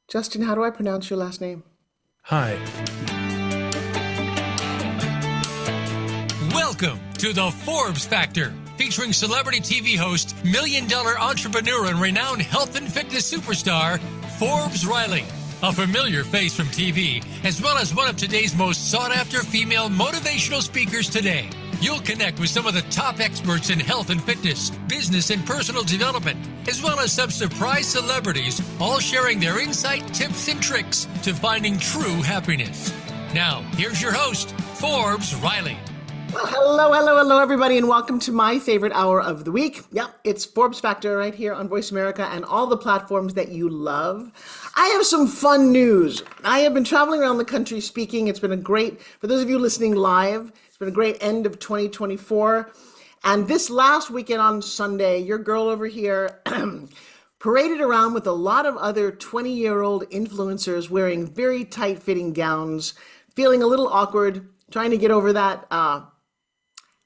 Justin, how do I pronounce your last name? Hi. Welcome to the Forbes Factor, featuring celebrity TV host, million-dollar entrepreneur, and renowned health and fitness superstar, Forbes Riley. A familiar face from TV, as well as one of today's most sought-after female motivational speakers today. You'll connect with some of the top experts in health and fitness, business and personal development, as well as some surprise celebrities, all sharing their insight, tips, and tricks to finding true happiness. Now, here's your host, Forbes Riley. Well, hello, everybody, and welcome to my favorite hour of the week. Yep, it's Forbes Factor right here on Voice America and all the platforms that you love. I have some fun news. I have been traveling around the country speaking. It's been for those of you listening live, it's been a great end of 2024. And this last weekend on Sunday, your girl over here paraded around with a lot of other 20-year-old influencers wearing very tight-fitting gowns, feeling a little awkward, trying to get over that.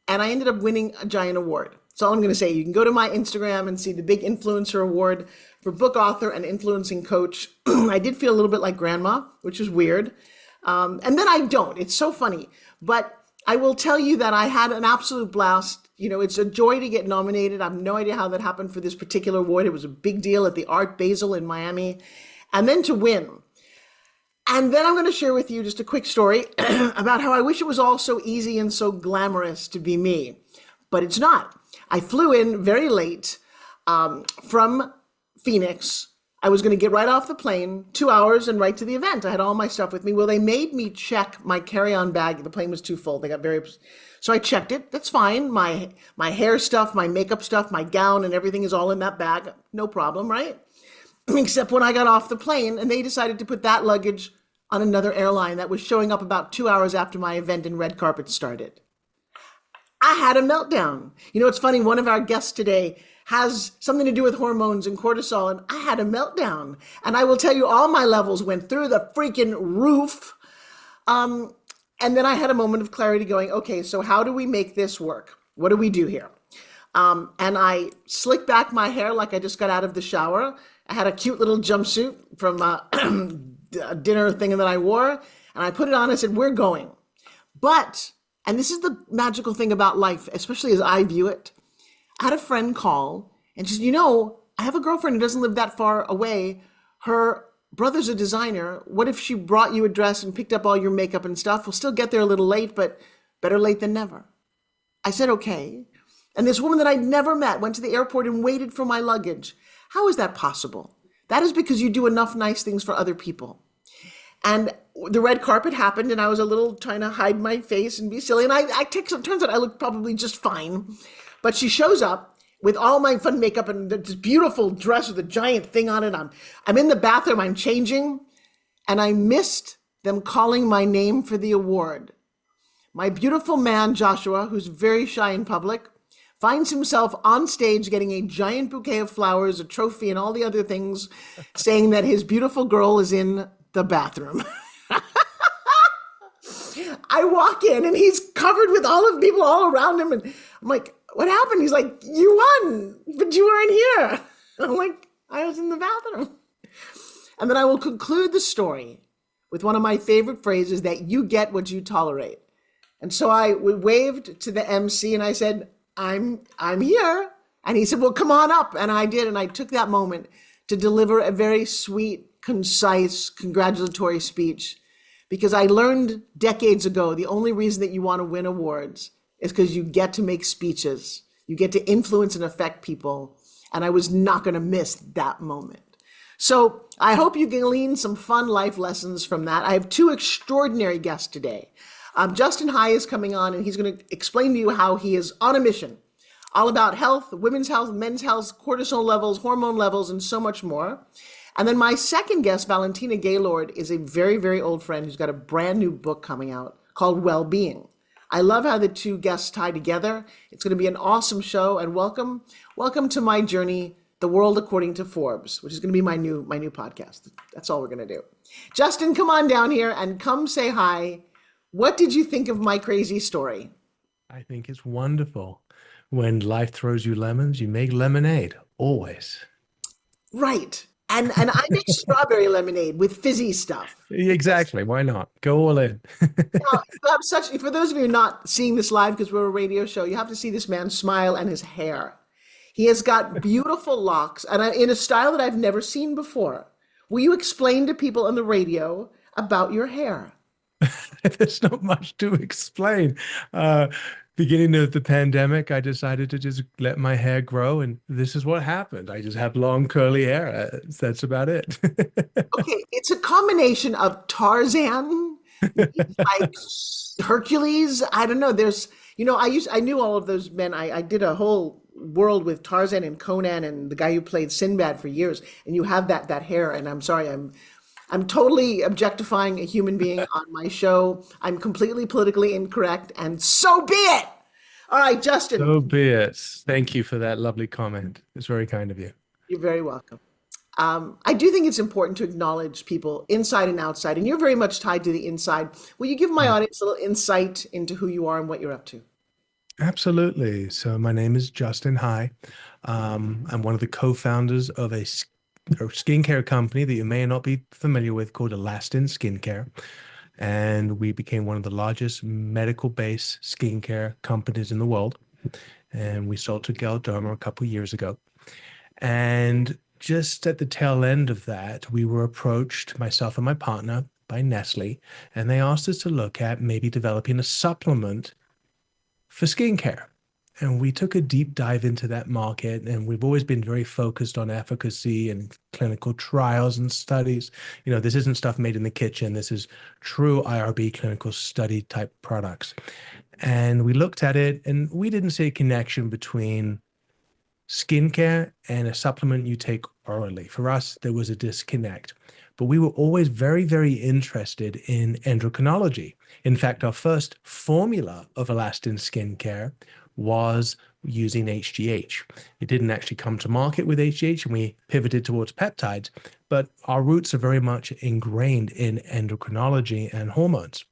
And I ended up winning a giant award. That's all I'm going to say. You can go to my Instagram and see the big influencer award for book author and influencing coach. I did feel a little bit like grandma, which is weird. And then I don't. It's so funny. But I will tell you that I had an absolute blast. You know, it's a joy to get nominated. I have no idea how that happened for this particular award. It was a big deal at the Art Basel in Miami. And then to win. And then I'm going to share with you just a quick story about how I wish it was all so easy and so glamorous to be me, but it's not. I flew in very late from Phoenix. I was going to get right off the plane, 2 hours, and right to the event. I had all my stuff with me. Well, they made me check my carry-on bag. The plane was too full. They got so I checked it. That's fine. My hair stuff, my makeup stuff, my gown, and everything is all in that bag. No problem, right? Except when I got off the plane and they decided to put that luggage on another airline that was showing up about 2 hours after my event and red carpet started. I had a meltdown. You know, it's funny, one of our guests today has something to do with hormones and cortisol, and I had a meltdown. And I will tell you, all my levels went through the freaking roof. And then I had a moment of clarity going, okay, so how do we make this work? What do we do here? And I slicked back my hair like I just got out of the shower. I had a cute little jumpsuit from a dinner thing that I wore, and I put it on. I said, we're going. But, and this is the magical thing about life, especially as I view it, I had a friend call, and she said, you know, I have a girlfriend who doesn't live that far away. Her brother's a designer. What if she brought you a dress and picked up all your makeup and stuff? We'll still get there a little late, but better late than never. I said, okay. And this woman that I'd never met went to the airport and waited for my luggage. How is that possible? That is because you do enough nice things for other people. And the red carpet happened, and I was a little trying to hide my face and be silly. And I turns out I look probably just fine. But she shows up with all my fun makeup and this beautiful dress with a giant thing on it. I'm in the bathroom, I'm changing, and I missed them calling my name for the award. My beautiful man, Joshua, who's very shy in public, finds himself on stage getting a giant bouquet of flowers, a trophy, and all the other things, saying that his beautiful girl is in the bathroom. I walk in and he's covered with all of people all around him. And I'm like, what happened? He's like, you won, but you weren't here. And I'm like, I was in the bathroom. And then I will conclude the story with one of my favorite phrases, that you get what you tolerate. And so I waved to the MC and I said, I'm here. And he said, well, come on up. And I did. And I took that moment to deliver a very sweet, concise, congratulatory speech, because I learned decades ago, the only reason that you want to win awards is because you get to make speeches. You get to influence and affect people. And I was not going to miss that moment. So I hope you can glean some fun life lessons from that. I have two extraordinary guests today. Justin High is coming on, and he's going to explain to you how he is on a mission, all about health, women's health, men's health, cortisol levels, hormone levels, and so much more. And then my second guest, Valentina Gaylord, is a very, very old friend who's got a brand new book coming out called Well-Being. I love how the two guests tie together. It's going to be an awesome show, and welcome to my journey, The World According to Forbes, which is going to be my new podcast. That's all we're going to do. Justin, come on down here and come say hi. What did you think of my crazy story? I think it's wonderful. When life throws you lemons, you make lemonade, always. Right. And I make strawberry lemonade with fizzy stuff. Exactly. Why not? Go all in. Now, for those of you not seeing this live because we're a radio show, you have to see this man smile and his hair. He has got beautiful locks and in a style that I've never seen before. Will you explain to people on the radio about your hair? There's not much to explain. Beginning of the pandemic, I decided to just let my hair grow, and this is what happened. I just have long curly hair. That's about it. Okay, it's a combination of Tarzan, like Hercules. I don't know. I knew all of those men. I did a whole world with Tarzan and Conan and the guy who played Sinbad for years. And you have that hair. And I'm sorry, I'm totally objectifying a human being on my show. I'm completely politically incorrect, and so be it. All right, Justin. So be it. Thank you for that lovely comment. It's very kind of you. You're very welcome. I do think it's important to acknowledge people inside and outside, and you're very much tied to the inside. Will you give my audience a little insight into who you are and what you're up to? Absolutely. So my name is Justin. Hi. I'm one of the co-founders of a skincare company that you may not be familiar with called Elastin Skincare. And we became one of the largest medical-based skincare companies in the world. And we sold to Galderma a couple of years ago. And just at the tail end of that, we were approached, myself and my partner, by Nestle, and they asked us to look at maybe developing a supplement for skincare. And we took a deep dive into that market, and we've always been very focused on efficacy and clinical trials and studies. This isn't stuff made in the kitchen. This is true IRB clinical study type products. And we looked at it, and we didn't see a connection between skincare and a supplement you take orally. For us, there was a disconnect. But we were always very, very interested in endocrinology. In fact, our first formula of Elastin Skincare was using HGH. It didn't actually come to market with HGH, and we pivoted towards peptides, but our roots are very much ingrained in endocrinology and hormones.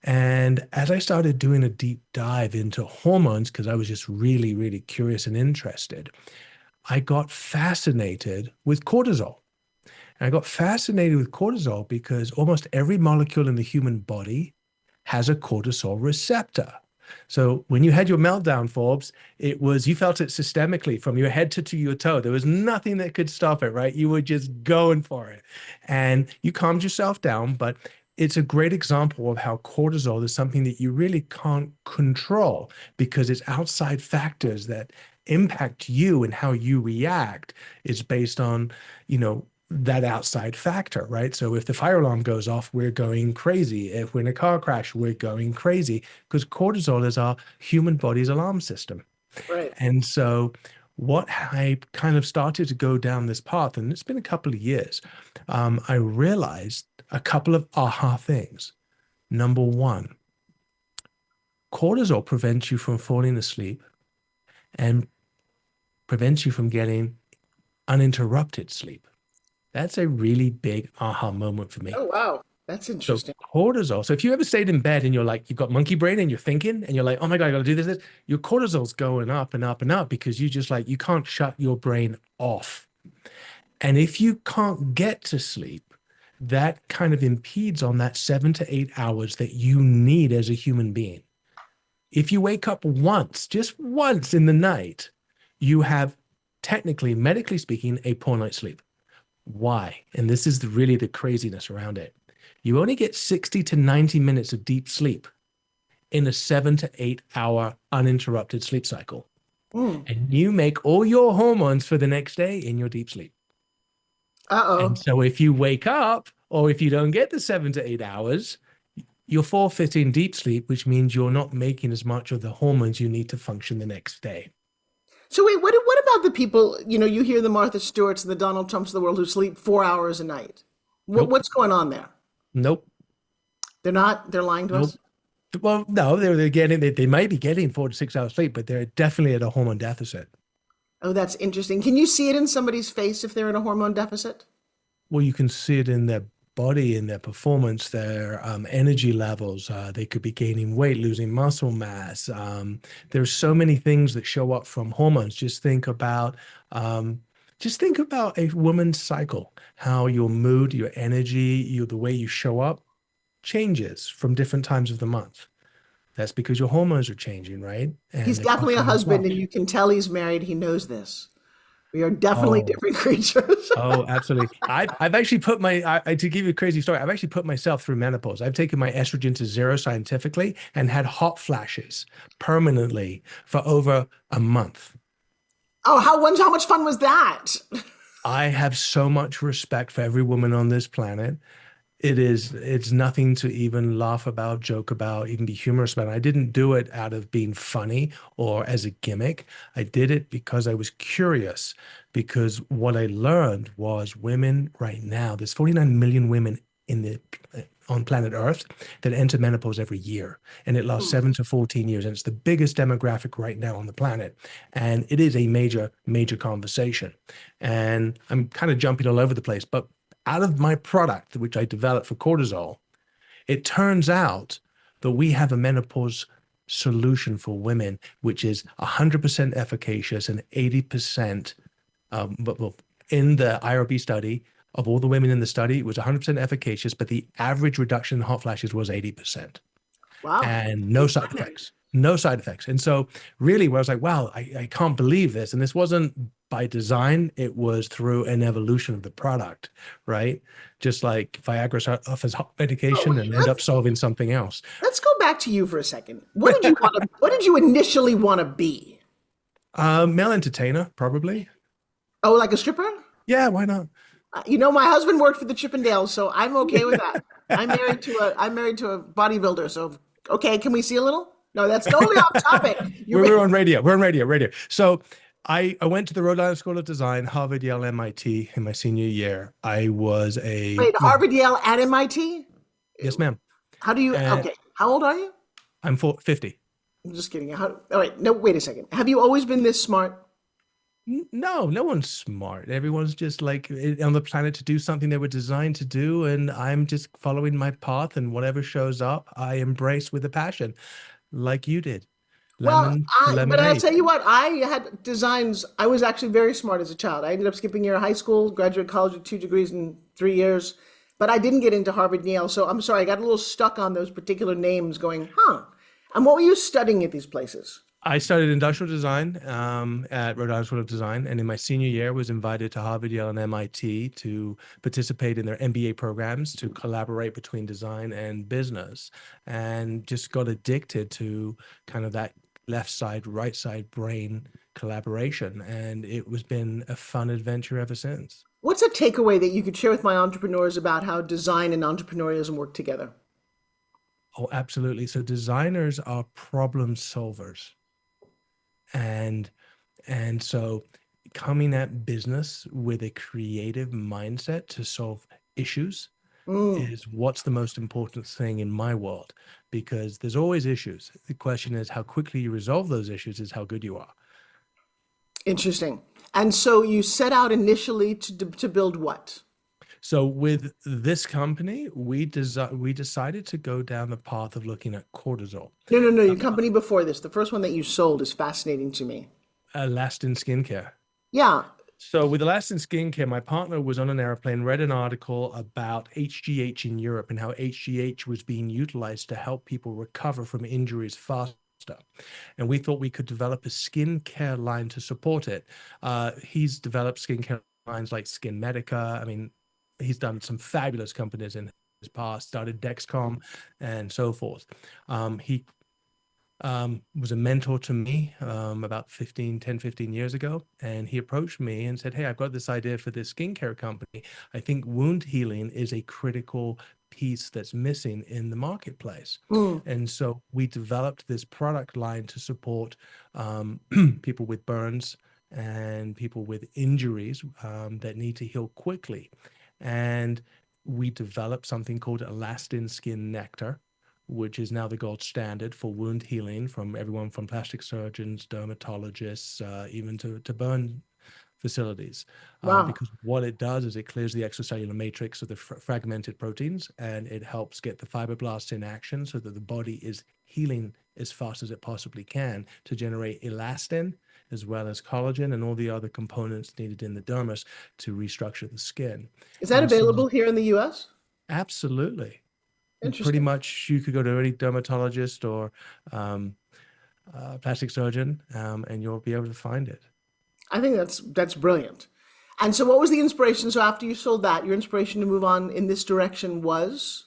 And as I started doing a deep dive into hormones, because I was just really, really curious and interested, I got fascinated with cortisol. And I got fascinated with cortisol because almost every molecule in the human body has a cortisol receptor. So when you had your meltdown, Forbes, you felt it systemically from your head to your toe. There was nothing that could stop it, right? You were just going for it. And you calmed yourself down, but it's a great example of how cortisol is something that you really can't control because it's outside factors that impact you, and how you react is based on, that outside factor, right? So if the fire alarm goes off, we're going crazy. If we're in a car crash, we're going crazy because cortisol is our human body's alarm system. Right. And so what I kind of started to go down this path, and it's been a couple of years, I realized a couple of aha things. Number one, cortisol prevents you from falling asleep and prevents you from getting uninterrupted sleep. That's a really big aha moment for me. Oh, wow. That's interesting. So cortisol. So if you ever stayed in bed and you've got monkey brain and you're thinking and you're like, oh my God, I got to do this, your cortisol's going up and up and up because you can't shut your brain off. And if you can't get to sleep, that kind of impedes on that 7 to 8 hours that you need as a human being. If you wake up once, just once in the night, you have technically, medically speaking, a poor night's sleep. Why? And this is really the craziness around it. You only get 60 to 90 minutes of deep sleep in a 7 to 8 hour uninterrupted sleep cycle. And you make all your hormones for the next day in your deep sleep. And so if you wake up, or if you don't get the 7 to 8 hours, you're forfeiting deep sleep, which means you're not making as much of the hormones you need to function the next day. So wait, what about the people, you hear the Martha Stewarts and the Donald Trumps of the world who sleep 4 hours a night? Nope. What's going on there? Nope. They're lying to us? Well, no, they might be getting 4 to 6 hours sleep, but they're definitely at a hormone deficit. Oh, that's interesting. Can you see it in somebody's face if they're in a hormone deficit? Well, you can see it in their body, in their performance, their energy levels. They could be gaining weight, losing muscle mass. There's so many things that show up from hormones. Just think about Just think about a woman's cycle, how your mood, your energy, the way you show up changes from different times of the month. That's because your hormones are changing, right? And He's they're definitely a costing as husband, well. and you can tell he's married. He knows this. We are definitely Oh, different creatures. oh, absolutely. I've actually put to give you a crazy story, I've actually put myself through menopause. I've taken my estrogen to zero scientifically and had hot flashes permanently for over a month. Oh, how much fun was that? I have so much respect for every woman on this planet. It's nothing to even laugh about, joke about, even be humorous about. I didn't do it out of being funny or as a gimmick. I did it because I was curious, because what I learned was women right now, there's 49 million women in the on planet Earth that enter menopause every year, and it lasts 7 to 14 years, and it's the biggest demographic right now on the planet, and it is a major, major conversation. And I'm kind of jumping all over the place, but out of my product, which I developed for cortisol, it turns out that we have a menopause solution for women, which is 100% efficacious and 80%. Well, in the IRB study, of all the women in the study, it was 100% efficacious, but the average reduction in hot flashes was 80%, Wow. and no side effects. No side effects. And so really where I was like, wow, I can't believe this. And this wasn't by design, it was through an evolution of the product, right? Just like Viagra started off as hot Oh, medication and end up solving something else. let's go back to you for a second. What did you initially want to be? Male entertainer, probably. Oh, like a stripper? Yeah, why not? My husband worked for the Chippendales, so I'm okay with that. I'm married to a bodybuilder, so okay, can we see a little? No, that's totally off topic. We're on radio. We're on radio. So I went to the Rhode Island School of Design, Harvard, Yale, MIT in my senior year. I was Wait, Harvard, Yale, and MIT? yes, ma'am. How do you, And okay, how old are you? I'm 50. I'm just kidding. All right, no, wait a second. Have you always been this smart? No, no one's smart. Everyone's just like on the planet to do something they were designed to do. And I'm just following my path, and whatever shows up, I embrace with a passion, like you did. Well, Lemon to but I'll lemonade. tell you what, I had designs. I was actually very smart as a child. I ended up skipping a year of high school, graduate college with 2 degrees in 3 years, but I didn't get into Harvard and Yale. So I'm sorry, I got a little stuck on those particular names going, huh? And what were you studying at these places? I studied industrial design at Rhode Island School of Design, and in my senior year was invited to Harvard, Yale, and MIT to participate in their MBA programs to collaborate between design and business, and just got addicted to kind of that left side, right side brain collaboration, and it was been a fun adventure ever since. What's a takeaway that you could share with my entrepreneurs about how design and entrepreneurialism work together? Oh, absolutely. So designers are problem solvers. And so coming at business with a creative mindset to solve issues Mm, is what's the most important thing in my world, because there's always issues. The question is how quickly you resolve those issues is how good you are. interesting. And so you set out initially to build what? So with this company, we decided to go down the path of looking at cortisol, No, no, no. Your company before this, the first one that you sold, is fascinating to me. Alastin skincare. Yeah. So with Alastin Skincare, my partner was on an airplane, read an article about HGH in Europe and how HGH was being utilized to help people recover from injuries faster. And we thought we could develop a skincare line to support it. He's developed skincare lines like Skin Medica. I mean, he's done some fabulous companies in his past, started Dexcom and so forth. He was a mentor to me about 15 years ago. And he approached me and said, hey, I've got this idea for this skincare company. I think wound healing is a critical piece that's missing in the marketplace. Mm. And so we developed this product line to support people with burns and people with injuries that need to heal quickly. And we developed something called Elastin Skin Nectar, which is now the gold standard for wound healing, from everyone from plastic surgeons, dermatologists, even to burn facilities. Wow. Because what it does is it clears the extracellular matrix of the fragmented proteins, and it helps get the fibroblasts in action so that the body is healing as fast as it possibly can to generate elastin as well as collagen and all the other components needed in the dermis to restructure the skin. Is that And so, available here in the US? absolutely. Pretty Interesting. much you could go to any dermatologist or plastic surgeon, and you'll be able to find it. I think that's brilliant. And so what was the inspiration? So after you sold that, your inspiration to move on in this direction Was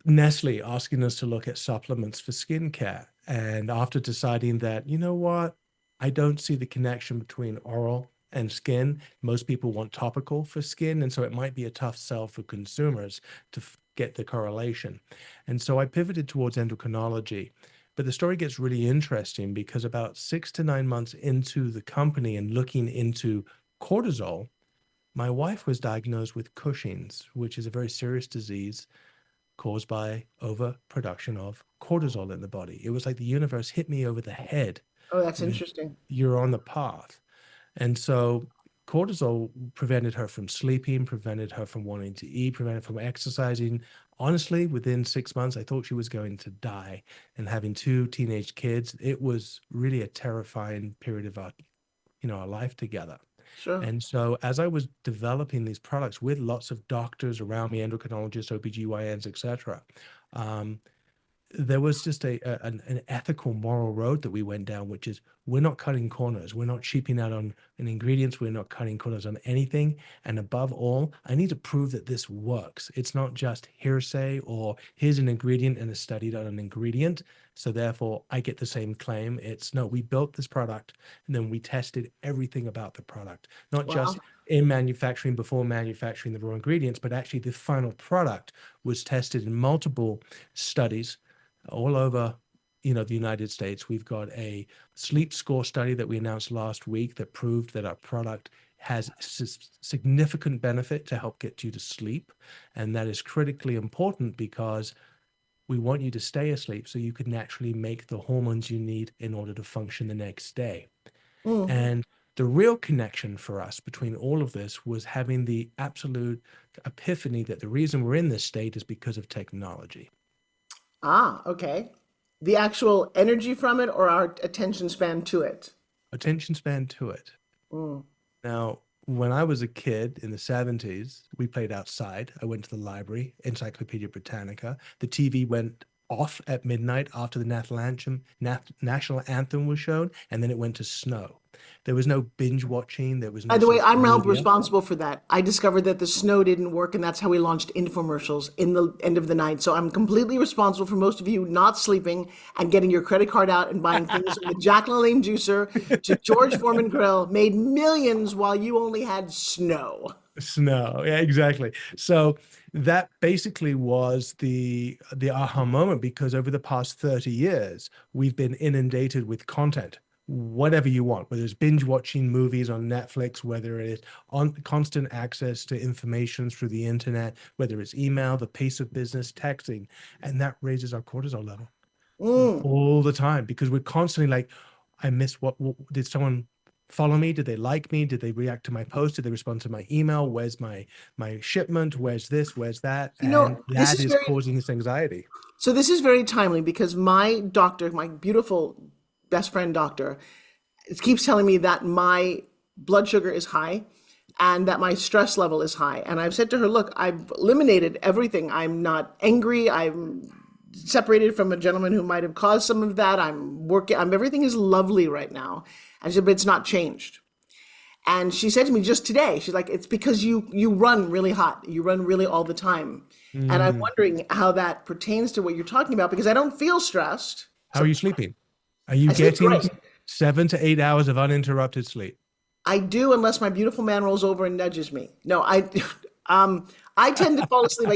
Nestle asking us to look at supplements for skincare. And after deciding that, you know what, I don't see the connection between oral and skin. Most people want topical for skin. And so it might be a tough sell for consumers to get the correlation. And so I pivoted towards endocrinology. But the story gets really interesting because about 6 to 9 months into the company and looking into cortisol, my wife was diagnosed with Cushing's, which is a very serious disease caused by overproduction of cortisol in the body. It was like the universe hit me over the head. Oh, that's interesting. You're on the path. And so cortisol prevented her from sleeping, prevented her from wanting to eat, prevented her from exercising. Honestly, within 6 months, I thought she was going to die. And having 2 teenage kids, it was really a terrifying period of our life together. Sure. And so as I was developing these products with lots of doctors around me, endocrinologists, OBGYNs, et cetera, there was just an ethical, moral road that we went down, which is we're not cutting corners. We're not cheaping out on ingredients. We're not cutting corners on anything. And above all, I need to prove that this works. It's not just hearsay or here's an ingredient and a study done on an ingredient. So therefore, I get the same claim. It's no, we built this product and then we tested everything about the product, not just in manufacturing before manufacturing the raw ingredients, but actually the final product was tested in multiple studies all over the United States. We've got a sleep score study that we announced last week that proved that our product has significant benefit to help get you to sleep. And that is critically important because we want you to stay asleep so you can naturally make the hormones you need in order to function the next day. And the real connection for us between all of this was having the absolute epiphany that the reason we're in this state is because of technology. Ah, okay. The actual energy from it or our attention span to it? Attention span to it. Now, when I was a kid in the 70s, we played outside. I went to the library, Encyclopedia Britannica. The TV went off at midnight after the national anthem was shown, and then it went to snow. There was no binge watching. There was no By the way, social I'm held media. responsible for that. I discovered that the snow didn't work, and that's how we launched infomercials in the end of the night. So I'm completely responsible for most of you not sleeping and getting your credit card out and buying things from the Jack LaLanne juicer to George Foreman grill, made millions while you only had snow. Snow. Yeah, exactly. So that basically was the aha moment, because over the past 30 years, we've been inundated with content, whatever you want, whether it's binge watching movies on Netflix, whether it is on constant access to information through the internet, whether it's email, the pace of business, texting, and that raises our cortisol level all the time because we're constantly like, I missed what did someone follow me? Did they like me? Did they react to my post? Did they respond to my email? Where's my shipment? Where's this? Where's that? And this that is is very causing this anxiety. So this is very timely because my doctor, my beautiful best friend doctor, keeps telling me that my blood sugar is high and that my stress level is high. And I've said to her, look, I've eliminated everything. I'm not angry. I'm separated from a gentleman who might have caused some of that. I'm working, everything is lovely right now. And she said, but it's not changed. And she said to me just today, she's like, it's because you run really hot. You run really all the time. And I'm wondering how that pertains to what you're talking about, because I don't feel stressed. How are you sleeping? Are you I sleep getting great. 7 to 8 hours of uninterrupted sleep? I do, unless my beautiful man rolls over and nudges me. No, I tend to fall asleep.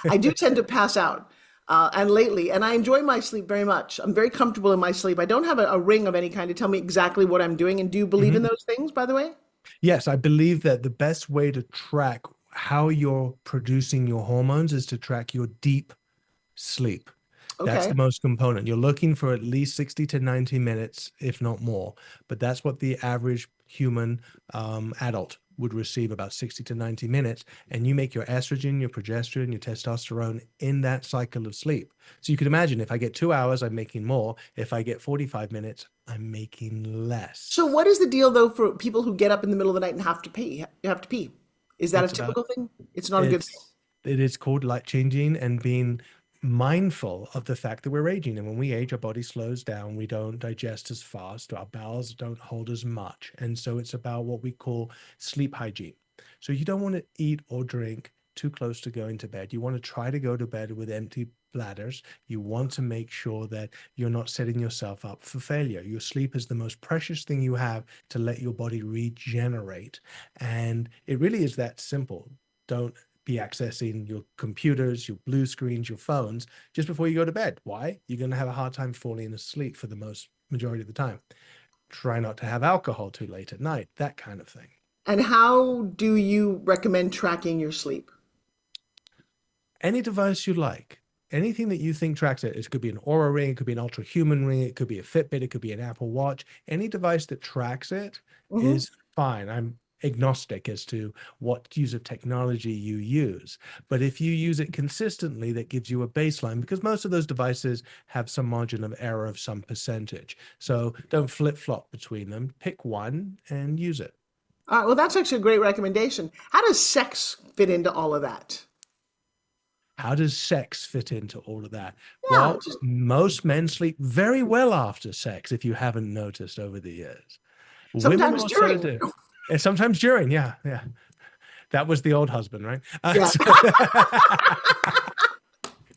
I do tend to pass out. And lately, and I enjoy my sleep very much. I'm very comfortable in my sleep. I don't have a ring of any kind to tell me exactly what I'm doing. And do you believe in those things, by the way? Yes, I believe that the best way to track how you're producing your hormones is to track your deep sleep. That's Okay. the most component. You're looking for at least 60 to 90 minutes, if not more. But that's what the average human adult would receive about 60 to 90 minutes, and you make your estrogen, your progesterone, your testosterone in that cycle of sleep. So you can imagine, if I get 2 hours, I'm making more. If I get 45 minutes, I'm making less. So what is the deal though for people who get up in the middle of the night and have to pee? You have to pee. Is that a It's about typical thing? It's not a good thing. it is called light changing and being mindful of the fact that we're aging. And when we age, our body slows down. We don't digest as fast. Our bowels don't hold as much. And so it's about what we call sleep hygiene. So you don't want to eat or drink too close to going to bed. You want to try to go to bed with empty bladders. You want to make sure that you're not setting yourself up for failure. Your sleep is the most precious thing you have to let your body regenerate. And it really is that simple. Don't be accessing your computers, your blue screens, your phones just before you go to bed. Why? You're going to have a hard time falling asleep for the majority of the time. Try not to have alcohol too late at night, that kind of thing. And how do you recommend tracking your sleep? Any device you like. Anything that you think tracks it. It could be an Oura ring, it could be an Ultra Human ring, it could be a Fitbit, it could be an Apple Watch. Any device that tracks it is fine. I'm agnostic as to what use of technology you use. But if you use it consistently, that gives you a baseline, because most of those devices have some margin of error of some percentage. So don't flip-flop between them. Pick one and use it. All right, well, that's actually a great recommendation. How does sex fit into all of that? How does sex fit into all of that? Yeah, Well, most men sleep very well after sex, if you haven't noticed over the years. sometimes also during. do. And sometimes during, yeah. That was the old husband, right? Yeah.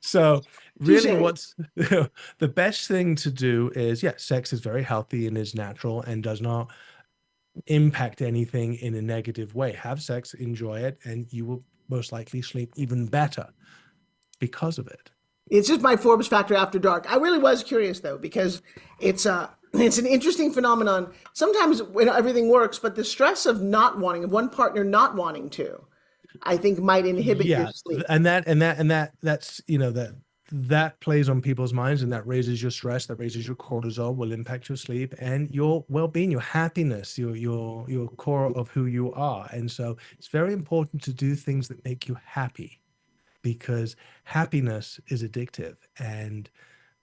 So really Touché. what's the best thing to do is, sex is very healthy and is natural and does not impact anything in a negative way. Have sex, enjoy it, and you will most likely sleep even better because of it. It's just my Forbes factor after dark. I really was curious though, because it's an interesting phenomenon. Sometimes when everything works, but the stress of not wanting, of one partner not wanting to, I think might inhibit your sleep. And that's, that plays on people's minds, and that raises your stress, that raises your cortisol, will impact your sleep and your well-being, your happiness, your core of who you are. And so it's very important to do things that make you happy, because happiness is addictive. And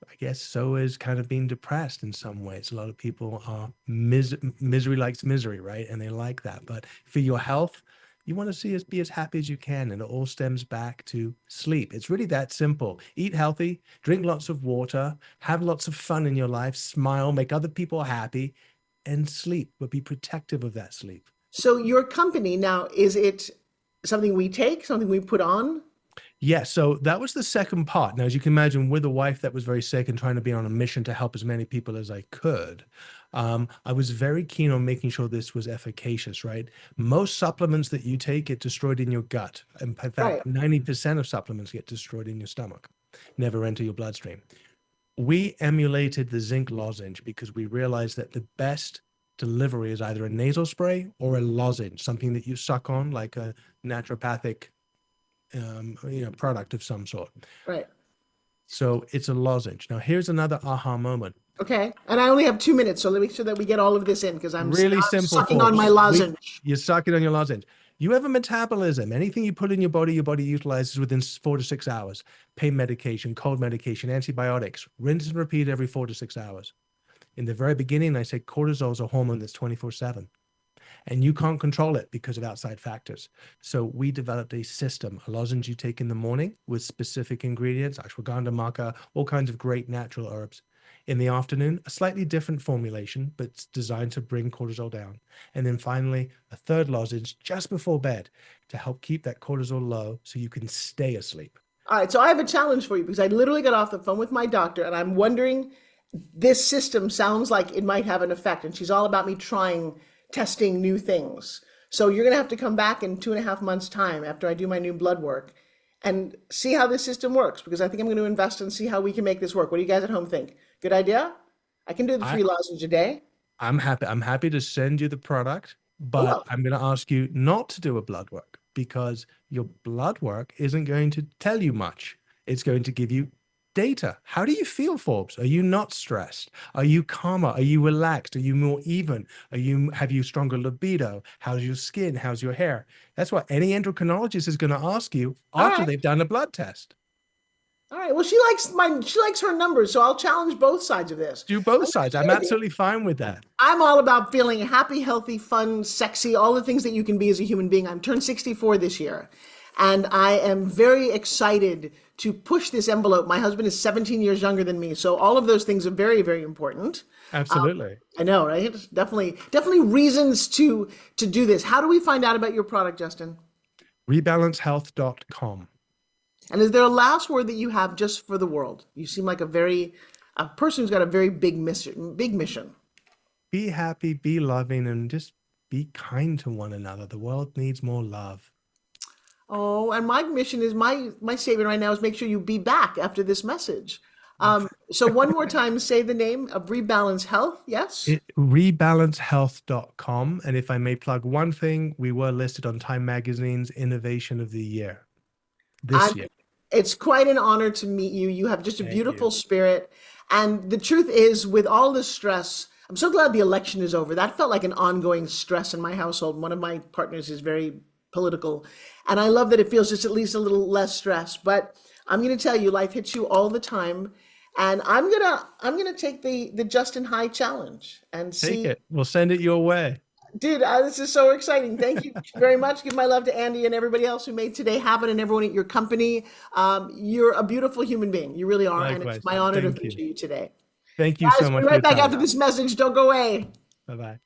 I guess so is kind of being depressed in some ways. A lot of people are misery likes misery, right? And they like that. But for your health, you want to be as happy as you can. And it all stems back to sleep. It's really that simple. Eat healthy, drink lots of water, have lots of fun in your life, smile, make other people happy, and sleep, but be protective of that sleep. So your company now, is it something we take, something we put on? Yeah, so that was the second part. Now, as you can imagine, with a wife that was very sick and trying to be on a mission to help as many people as I could, I was very keen on making sure this was efficacious, right? Most supplements that you take get destroyed in your gut. In fact, Right. 90% of supplements get destroyed in your stomach, never enter your bloodstream. We emulated the zinc lozenge because we realized that the best delivery is either a nasal spray or a lozenge, something that you suck on, like a naturopathic product of some sort. Right. So it's a lozenge. Now, here's another aha moment. Okay. And I only have 2 minutes, so let me make sure that we get all of this in, because I'm Really simple. sucking on my lozenge. You're sucking on your lozenge. You have a metabolism. Anything you put in your body utilizes within 4 to 6 hours. Pain medication, cold medication, antibiotics. Rinse and repeat every 4 to 6 hours. In the very beginning, I said cortisol is a hormone that's 24/7. And you can't control it because of outside factors. So we developed a system, a lozenge you take in the morning with specific ingredients, ashwagandha, maca, all kinds of great natural herbs. In the afternoon, a slightly different formulation, but it's designed to bring cortisol down. And then finally, a third lozenge just before bed to help keep that cortisol low so you can stay asleep. All right. So I have a challenge for you, because I literally got off the phone with my doctor, and I'm wondering, this system sounds like it might have an effect, and she's all about me testing new things. So you're going to have to come back in 2.5 months' time after I do my new blood work and see how this system works, because I think I'm going to invest and see how we can make this work. What do you guys at home think? Good idea? I can do the 3 lozenge a day. I'm happy to send you the product, but I'm going to ask you not to do a blood work, because your blood work isn't going to tell you much. It's going to give you data. How do you feel, Forbes? Are you not stressed? Are you calmer? Are you relaxed? Are you more even? Have you stronger libido? How's your skin? How's your hair? That's what any endocrinologist is going to ask you All after right. they've done a blood test. All right. Well, she likes her numbers, so I'll challenge both sides of this. Do both sides. I'm absolutely fine with that. I'm all about feeling happy, healthy, fun, sexy, all the things that you can be as a human being. I'm turned 64 this year, and I am very excited to push this envelope. My husband is 17 years younger than me, so all of those things are very, very important. Absolutely. I know, right? Definitely reasons to do this. How do we find out about your product, Justin? Rebalancehealth.com. And is there a last word that you have just for the world? You seem like a person who's got a very big mission. Be happy, be loving, and just be kind to one another. The world needs more love. Oh, and my mission is my statement right now is make sure you be back after this message. So one more time, say the name of Rebalance Health. Yes. Rebalancehealth.com. And if I may plug one thing, we were listed on Time Magazine's Innovation of the Year this year. It's quite an honor to meet you. You have just a beautiful spirit. And the truth is, with all the stress, I'm so glad the election is over. That felt like an ongoing stress in my household. One of my partners is very political, and I love that it feels just at least a little less stress. But I'm going to tell you, life hits you all the time, and I'm gonna take the Justin High challenge and see. Take it. We'll send it your way. Dude, this is so exciting. Thank you very much. Give my love to Andy and everybody else who made today happen, and everyone at your company. You're a beautiful human being. You really are. Likewise, and it's my honor to thank you. feature you today. Thank you Guys, so much. we'll be right back after this message. Don't go away. Bye-bye.